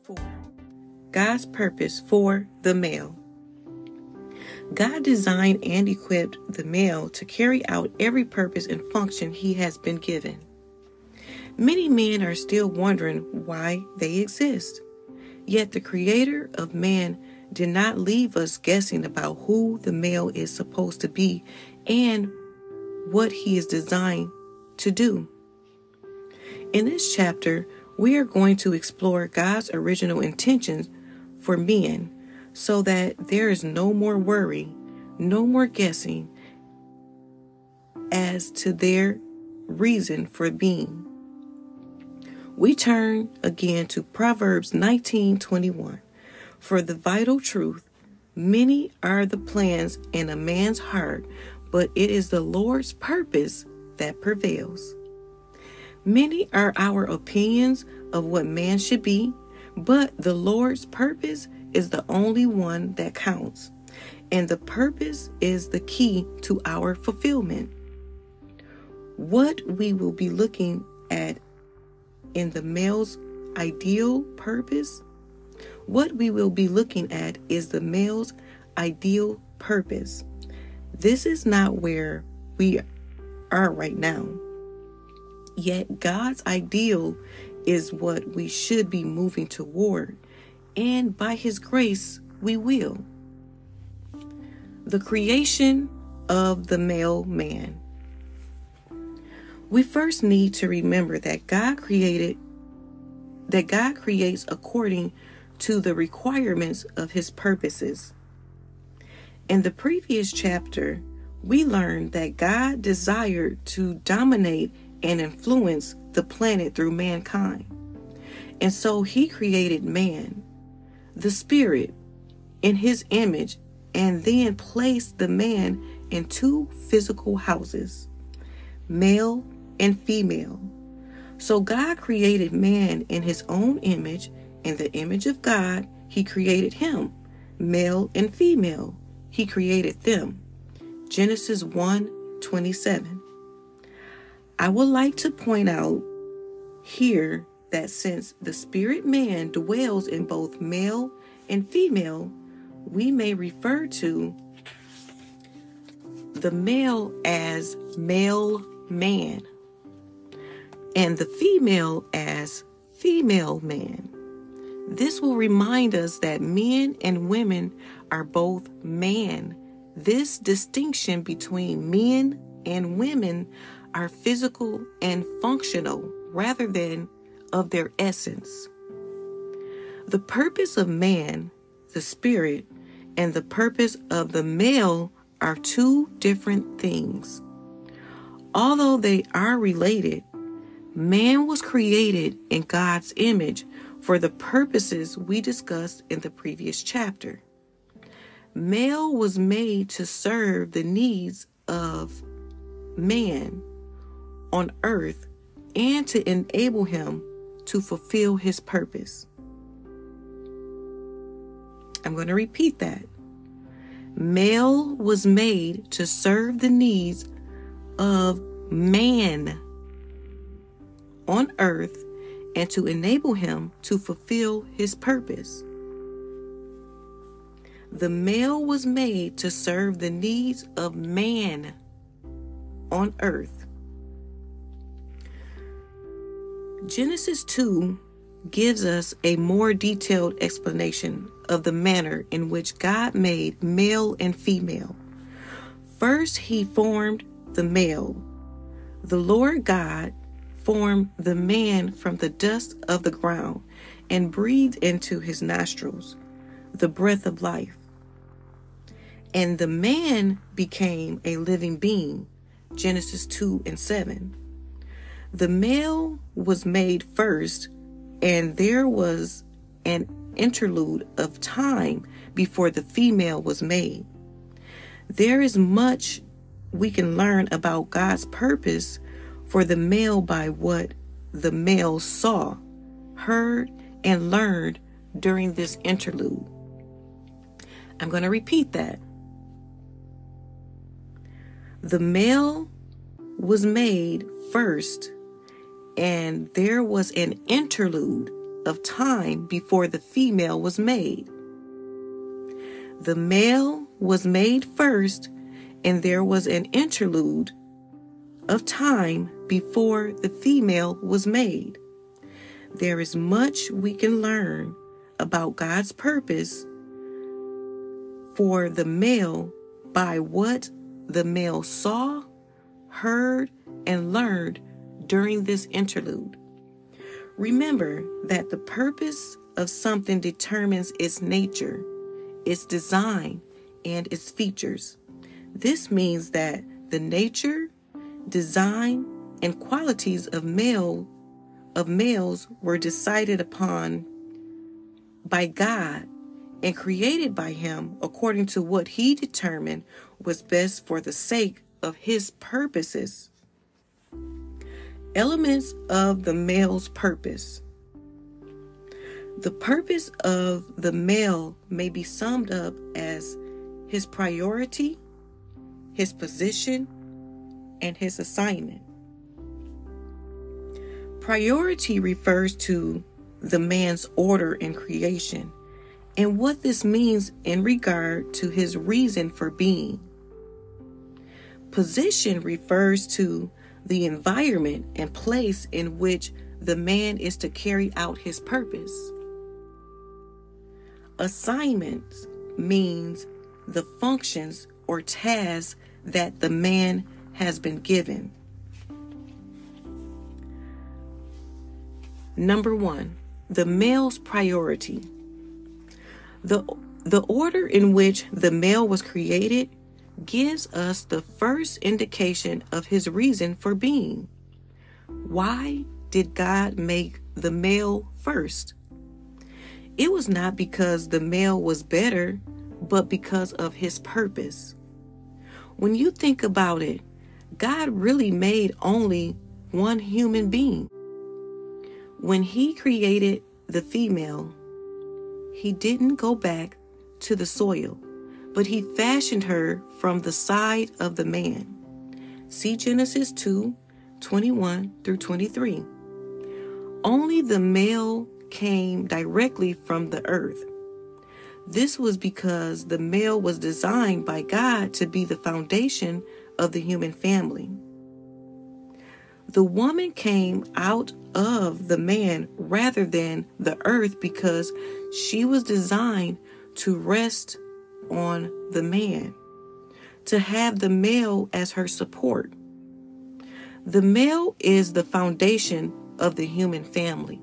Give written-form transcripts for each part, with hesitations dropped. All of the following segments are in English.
4. God's purpose for the male. God designed and equipped the male to carry out every purpose and function he has been given. Many men are still wondering why they exist. Yet the Creator of man did not leave us guessing about who the male is supposed to be and what he is designed to do. In this chapter, we are going to explore God's original intentions for men so that there is no more worry, no more guessing as to their reason for being. We turn again to Proverbs 19:21. For the vital truth, many are the plans in a man's heart, but it is the Lord's purpose that prevails. Many are our opinions of what man should be, but the Lord's purpose is the only one that counts, and the purpose is the key to our fulfillment. What we will be looking at in the male's ideal purpose, what we will be looking at is the male's ideal purpose. This is not where we are right now. Yet God's ideal is what we should be moving toward, and by His grace, we will. The creation of the male man. We first need to remember that God creates according to the requirements of His purposes. In the previous chapter, we learned that God desired to dominate and influence the planet through mankind. And so He created man, the spirit, in His image, and then placed the man in two physical houses, male and female. So God created man in His own image. In the image of God, He created him, male and female. He created them. Genesis 1:27. I would like to point out here that since the spirit man dwells in both male and female, we may refer to the male as male man and the female as female man. This will remind us that men and women are both man. This distinction between men and women are physical and functional rather than of their essence. The purpose of man, the spirit, and the purpose of the male are two different things. Although they are related, man was created in God's image for the purposes we discussed in the previous chapter. Male was made to serve the needs of man on earth and to enable him to fulfill his purpose. I'm going to repeat that. Male was made to serve the needs of man on earth and to enable him to fulfill his purpose. The male was made to serve the needs of man on earth. Genesis 2 gives us a more detailed explanation of the manner in which God made male and female. First, He formed the male. The Lord God formed the man from the dust of the ground and breathed into his nostrils the breath of life. And the man became a living being. Genesis 2:7. The male was made first, and there was an interlude of time before the female was made. There is much we can learn about God's purpose for the male by what the male saw, heard, and learned during this interlude. I'm going to repeat that. The male was made first, and there was an interlude of time before the female was made. The male was made first, and there was an interlude of time before the female was made. There is much we can learn about God's purpose for the male by what the male saw, heard, and learned during this interlude. Remember that the purpose of something determines its nature, its design, and its features. This means that the nature, design, and qualities of males were decided upon by God and created by Him according to what He determined was best for the sake of His purposes. Elements of the male's purpose. The purpose of the male may be summed up as his priority, his position, and his assignment. Priority refers to the man's order in creation and what this means in regard to his reason for being. Position refers to the environment and place in which the man is to carry out his purpose. Assignments means the functions or tasks that the man has been given. Number 1, the male's priority. The order in which the male was created gives us the first indication of his reason for being. Why did God make the male first? It was not because the male was better, but because of his purpose. When you think about it, God really made only one human being. When He created the female, He didn't go back to the soil, but He fashioned her from the side of the man. See Genesis 2:21 through 23. Only the male came directly from the earth. This was because the male was designed by God to be the foundation of the human family. The woman came out of the man rather than the earth because she was designed to rest on the man, to have the male as her support. The male is the foundation of the human family.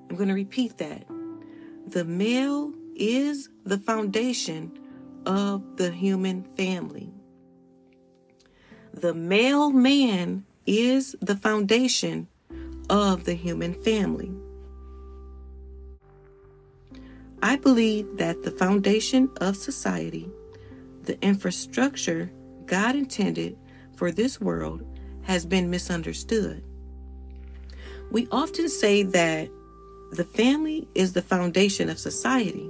I'm going to repeat that. The male is the foundation of the human family. The male man is the foundation of the human family. I believe that the foundation of society, the infrastructure God intended for this world, has been misunderstood. We often say that the family is the foundation of society.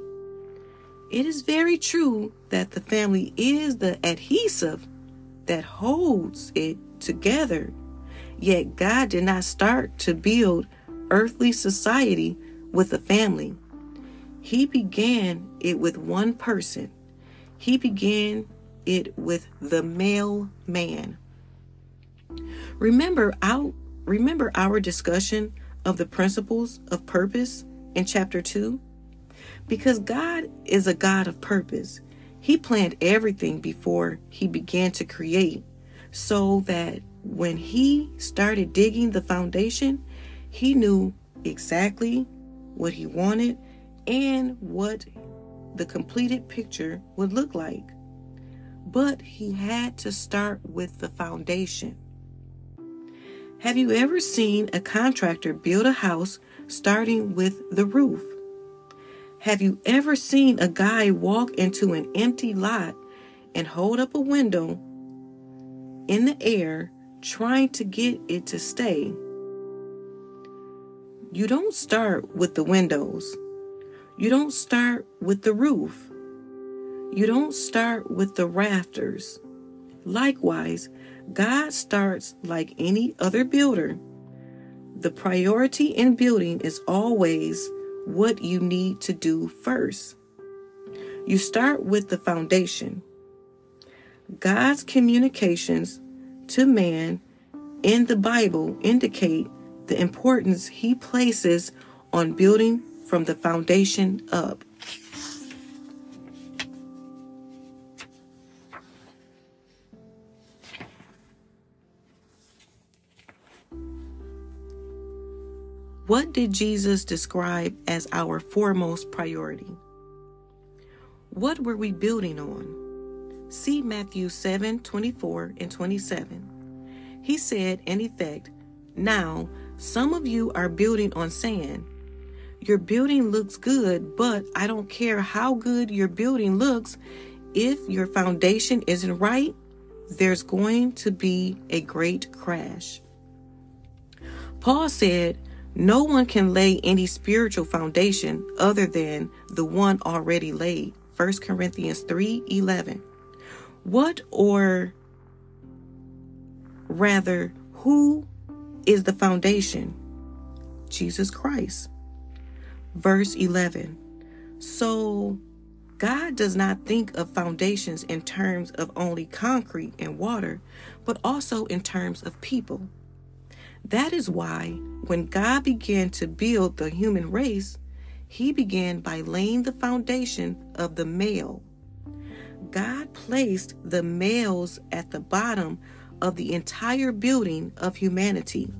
It is very true that the family is the adhesive that holds it together. Yet God did not start to build earthly society with a family. He began it with one person. He began it with the male man. Remember our discussion of the principles of purpose in chapter 2? Because God is a God of purpose. He planned everything before He began to create, so that when He started digging the foundation, He knew exactly what He wanted and what the completed picture would look like. But He had to start with the foundation. Have you ever seen a contractor build a house starting with the roof? Have you ever seen a guy walk into an empty lot and hold up a window in the air trying to get it to stay? You don't start with the windows. You don't start with the roof. You don't start with the rafters. Likewise, God starts like any other builder. The priority in building is always what you need to do first. You start with the foundation. God's communications to man in the Bible indicate the importance he places on building from the foundation up. What did Jesus describe as our foremost priority? What were we building on? See Matthew 7:24 and 27. He said, in effect, "Now, some of you are building on sand. Your building looks good, but I don't care how good your building looks. If your foundation isn't right, there's going to be a great crash." Paul said, no one can lay any spiritual foundation other than the one already laid. 1 Corinthians 3:11. What, or rather, who is the foundation? Jesus Christ. Verse 11. So, God does not think of foundations in terms of only concrete and water, but also in terms of people. That is why when God began to build the human race, he began by laying the foundation of the male. God placed the males at the bottom of the entire building of humanity.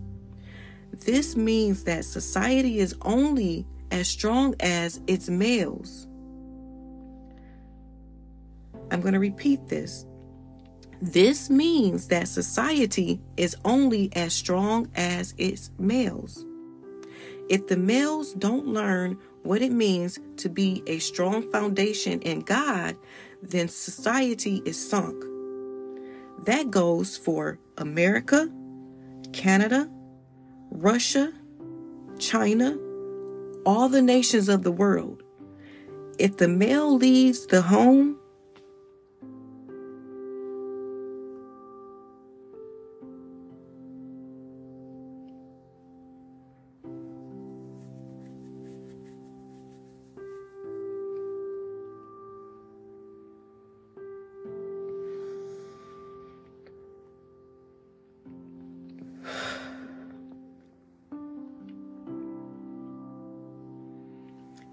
This means that society is only as strong as its males. I'm going to repeat this. This means that society is only as strong as its males. If the males don't learn what it means to be a strong foundation in God, then society is sunk. That goes for America, Canada, Russia, China, all the nations of the world. If the male leaves the home,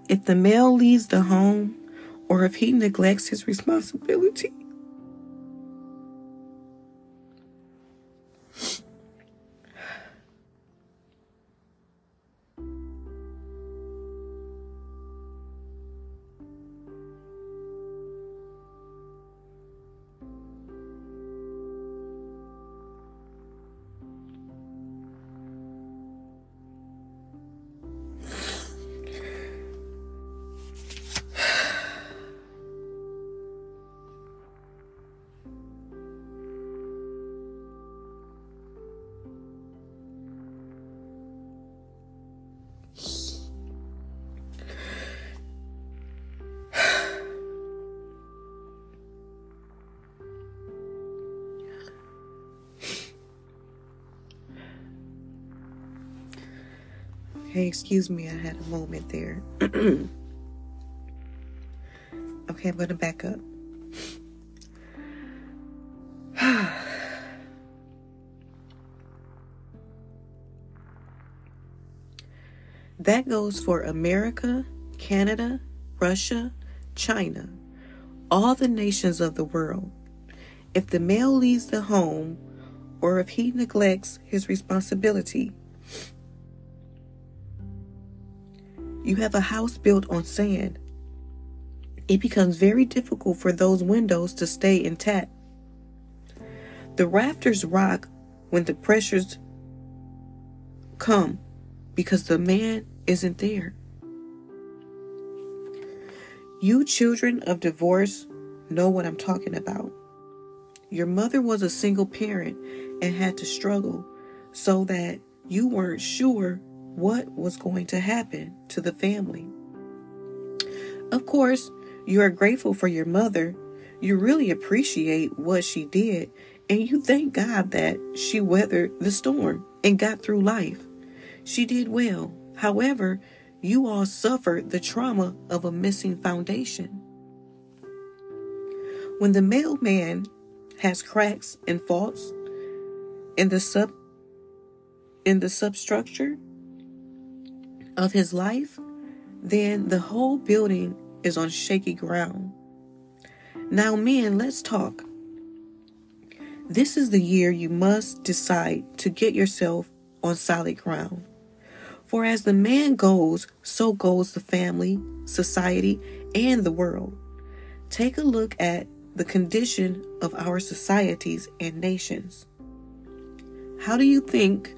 if the male leaves the home, or if he neglects his responsibility, hey, excuse me, I had a moment there. Okay, I'm going to back up. That goes for America, Canada, Russia, China, all the nations of the world. If the male leaves the home, or if he neglects his responsibility, you have a house built on sand. It becomes very difficult for those windows to stay intact. The rafters rock when the pressures come because the man isn't there. You children of divorce know what I'm talking about. Your mother was a single parent and had to struggle so that you weren't sure what was going to happen to the family. Of course, you are grateful for your mother. You really appreciate what she did, and you thank God that she weathered the storm and got through life. She did well. However, you all suffered the trauma of a missing foundation. When the male man has cracks and faults in the substructure of his life, then the whole building is on shaky ground. Now, men, let's talk. This is the year you must decide to get yourself on solid ground. For as the man goes, so goes the family, society, and the world. Take a look at the condition of our societies and nations. How do you think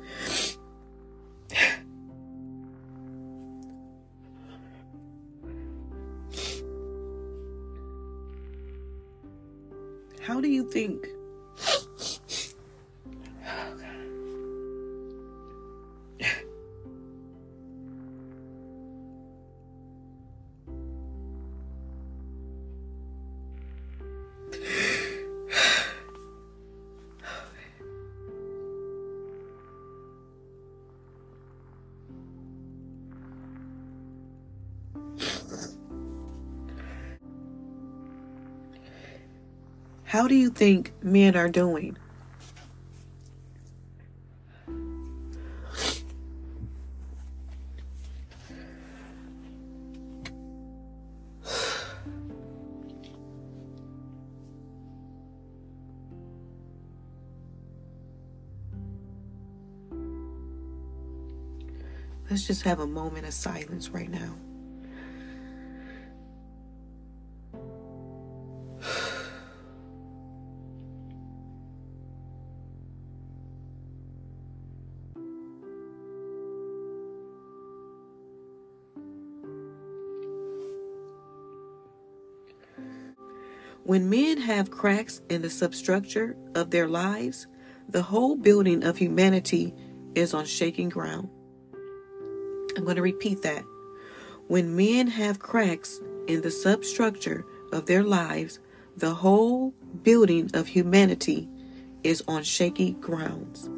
How do you think men are doing? Let's just have a moment of silence right now. When men have cracks in the substructure of their lives, the whole building of humanity is on shaking ground. I'm going to repeat that. When men have cracks in the substructure of their lives, the whole building of humanity is on shaky grounds.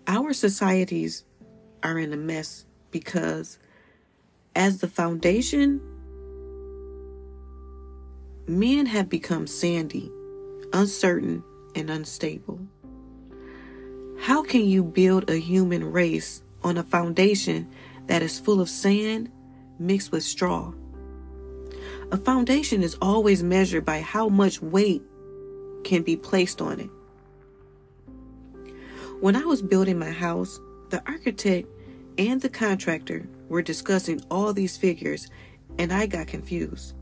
Our societies are in a mess because as the foundation, men have become sandy, uncertain, and unstable. How can you build a human race on a foundation that is full of sand mixed with straw? A foundation is always measured by how much weight can be placed on it. When I was building my house, the architect and the contractor were discussing all these figures, and I got confused.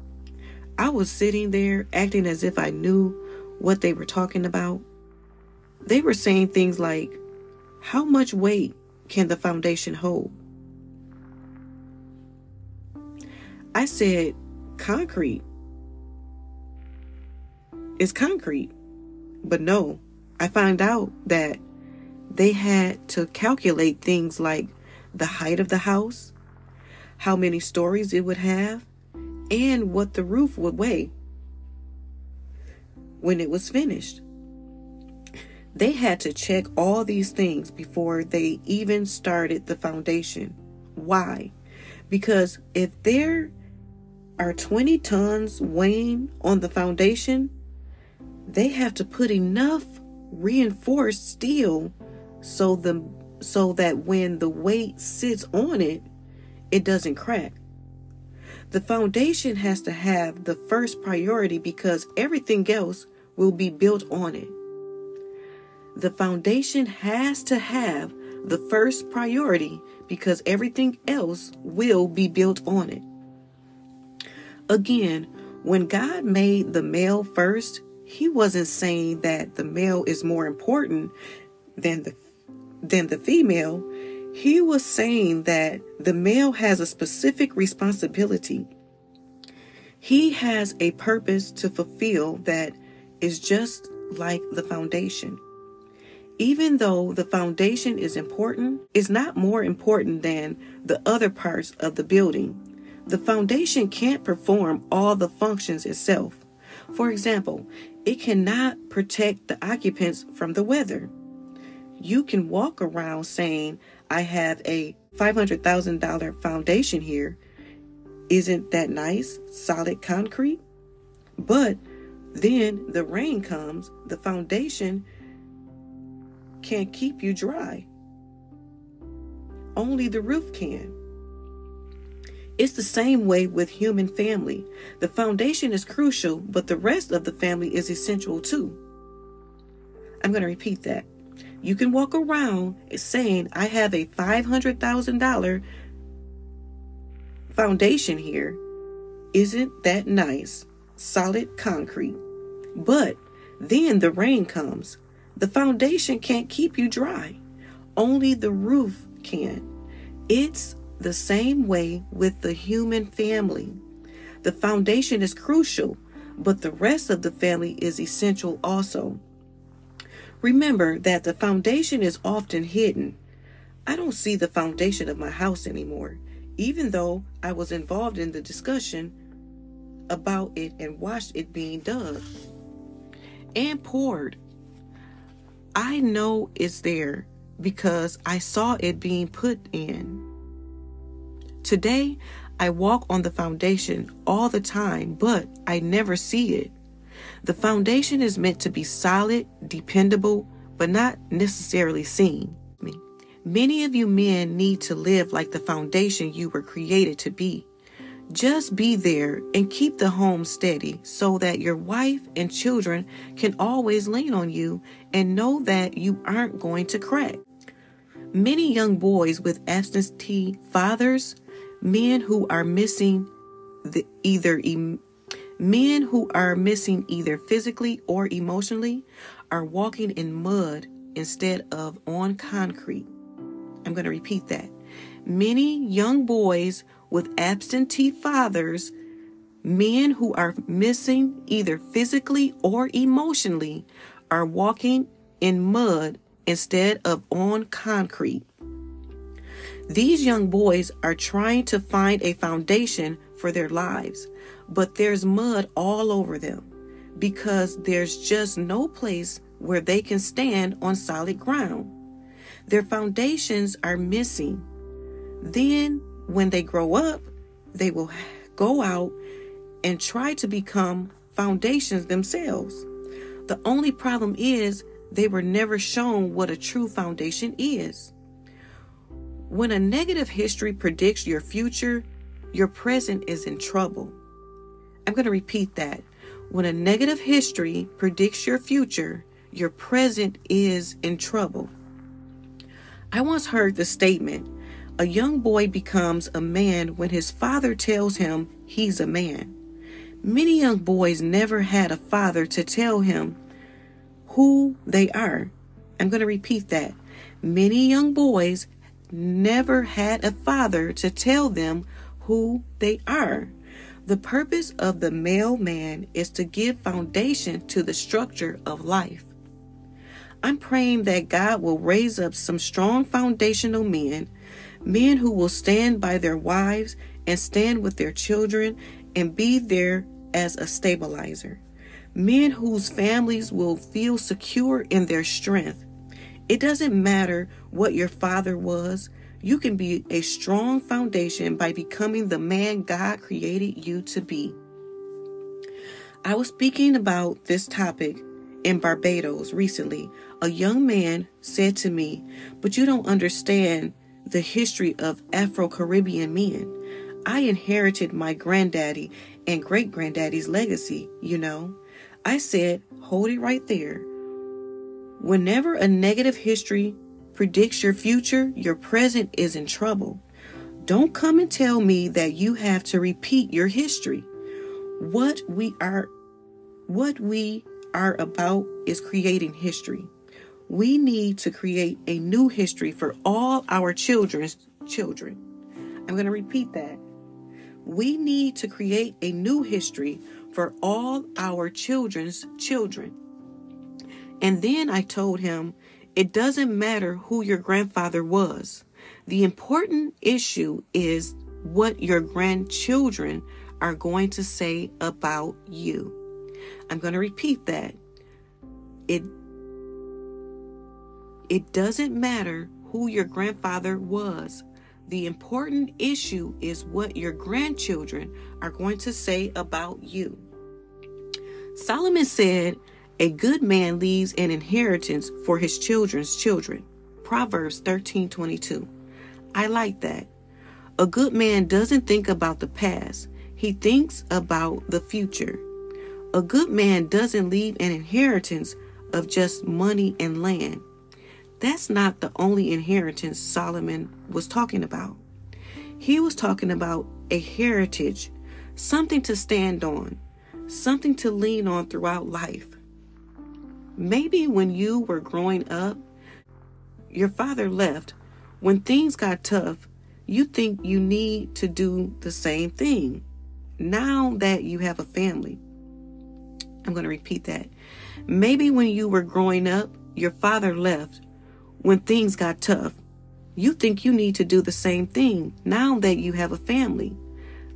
I was sitting there acting as if I knew what they were talking about. They were saying things like, how much weight can the foundation hold? I said, concrete. It's concrete. But no, I found out that they had to calculate things like the height of the house, how many stories it would have, and what the roof would weigh when it was finished. They had to check all these things before they even started the foundation. Why? Because if there are 20 tons weighing on the foundation, they have to put enough reinforced steel so that when the weight sits on it, it doesn't crack. The foundation has to have the first priority because everything else will be built on it. The foundation has to have the first priority because everything else will be built on it. Again, when God made the male first, He wasn't saying that the male is more important than the female. He was saying that the male has a specific responsibility. He has a purpose to fulfill that is just like the foundation. Even though the foundation is important, it's not more important than the other parts of the building. The foundation can't perform all the functions itself. For example, it cannot protect the occupants from the weather. You can walk around saying, I have a $500,000 foundation here. Isn't that nice? Solid concrete? But then the rain comes, the foundation can't keep you dry. Only the roof can. It's the same way with human family. The foundation is crucial, but the rest of the family is essential too. I'm going to repeat that. You can walk around saying, I have a $500,000 foundation here. Isn't that nice? Solid concrete. But then the rain comes. The foundation can't keep you dry. Only the roof can. It's the same way with the human family. The foundation is crucial, but the rest of the family is essential also. Remember that the foundation is often hidden. I don't see the foundation of my house anymore, even though I was involved in the discussion about it and watched it being dug and poured. I know it's there because I saw it being put in. Today, I walk on the foundation all the time, but I never see it. The foundation is meant to be solid, dependable, but not necessarily seen. Many of you men need to live like the foundation you were created to be. Just be there and keep the home steady so that your wife and children can always lean on you and know that you aren't going to crack. Many young boys with absentee fathers, men who are missing either physically or emotionally, are walking in mud instead of on concrete. I'm going to repeat that. Many young boys with absentee fathers, men who are missing either physically or emotionally, are walking in mud instead of on concrete. These young boys are trying to find a foundation for their lives, but there's mud all over them because there's just no place where they can stand on solid ground. Their foundations are missing. Then, when they grow up, they will go out and try to become foundations themselves. The only problem is they were never shown what a true foundation is. When a negative history predicts your future, your present is in trouble. I'm going to repeat that. When a negative history predicts your future, your present is in trouble. I once heard the statement, a young boy becomes a man when his father tells him he's a man. Many young boys never had a father to tell him who they are. I'm going to repeat that. Many young boys never had a father to tell them who they are. The purpose of the male man is to give foundation to the structure of life. I'm praying that God will raise up some strong foundational men who will stand by their wives and stand with their children and be there as a stabilizer. Men whose families will feel secure in their strength. It doesn't matter what your father was. You can be a strong foundation by becoming the man God created you to be. I was speaking about this topic in Barbados recently. A young man said to me, but you don't understand the history of Afro-Caribbean men. I inherited my granddaddy and great-granddaddy's legacy, you know. I said, hold it right there. Whenever a negative history predicts your future, your present is in trouble. Don't come and tell me that you have to repeat your history. What we are about is creating history. We need to create a new history for all our children's children. I'm going to repeat that. We need to create a new history for all our children's children. And then I told him, it doesn't matter who your grandfather was. The important issue is what your grandchildren are going to say about you. I'm going to repeat that. It doesn't matter who your grandfather was. The important issue is what your grandchildren are going to say about you. Solomon said, a good man leaves an inheritance for his children's children. Proverbs 13:22. I like that. A good man doesn't think about the past. He thinks about the future. A good man doesn't leave an inheritance of just money and land. That's not the only inheritance Solomon was talking about. He was talking about a heritage, something to stand on, something to lean on throughout life. Maybe when you were growing up, your father left. When things got tough, you think you need to do the same thing. Now that you have a family. I'm going to repeat that. Maybe when you were growing up, your father left. When things got tough, you think you need to do the same thing now that you have a family.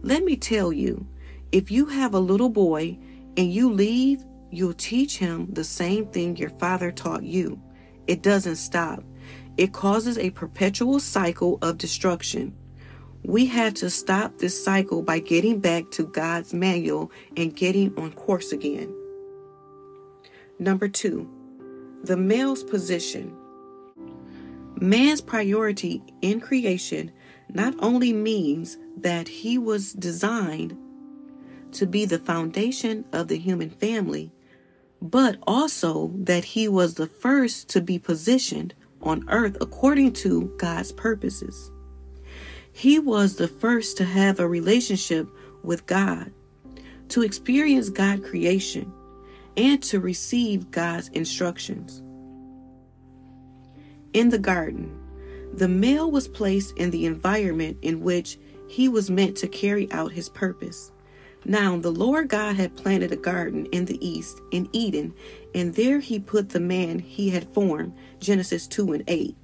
Let me tell you, if you have a little boy and you leave, you'll teach him the same thing your father taught you. It doesn't stop. It causes a perpetual cycle of destruction. We have to stop this cycle by getting back to God's manual and getting on course again. Number 2, the male's position. Man's priority in creation not only means that he was designed to be the foundation of the human family, but also that he was the first to be positioned on earth according to God's purposes. He was the first to have a relationship with God, to experience God's creation, and to receive God's instructions. In the garden, the male was placed in the environment in which he was meant to carry out his purpose. Now, the Lord God had planted a garden in the east, in Eden, and there he put the man he had formed, Genesis 2:8.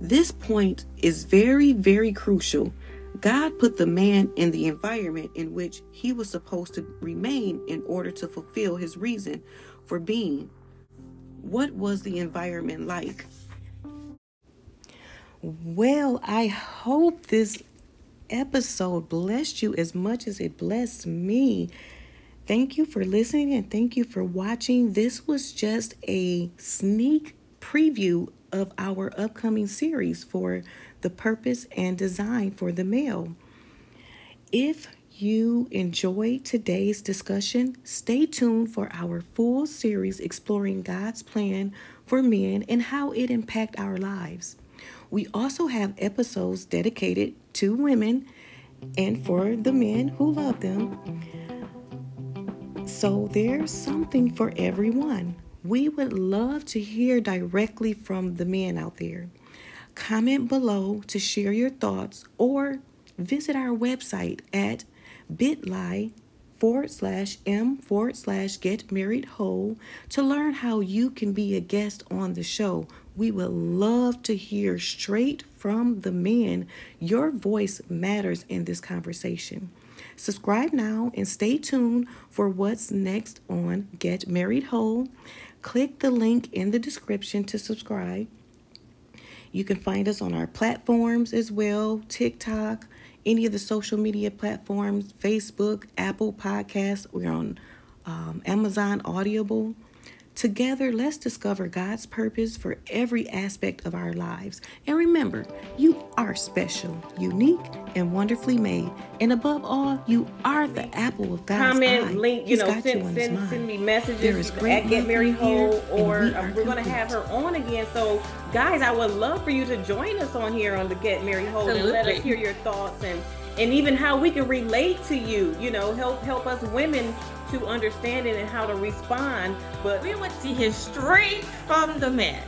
This point is very, very crucial. God put the man in the environment in which he was supposed to remain in order to fulfill his reason for being. What was the environment like? Well, I hope this episode blessed you as much as it blessed me. Thank you for listening and thank you for watching. This was just a sneak preview of our upcoming series for the purpose and design for the male. If you enjoyed today's discussion, stay tuned for our full series exploring God's plan for men and how it impacts our lives. We also have episodes dedicated to women and for the men who love them. So there's something for everyone. We would love to hear directly from the men out there. Comment below to share your thoughts or visit our website at bit.ly/m/getmarriedwhole to learn how you can be a guest on the show. We would love to hear straight from the men. Your voice matters in this conversation. Subscribe now and stay tuned for what's next on Get Married Whole. Click the link in the description to subscribe. You can find us on our platforms as well, TikTok, any of the social media platforms, Facebook, Apple Podcasts. We're on Amazon Audible. Together, let's discover God's purpose for every aspect of our lives. And remember, you are special, unique, and wonderfully made. And above all, you are the apple of God's eye. Comment, link, send me messages at Get Married Whole, or we're going to have her on again. So, guys, I would love for you to join us on here on the Get Married Whole and let us hear your thoughts and even how we can relate to you. Help us women to understand it and how to respond. But we would see it straight from the men.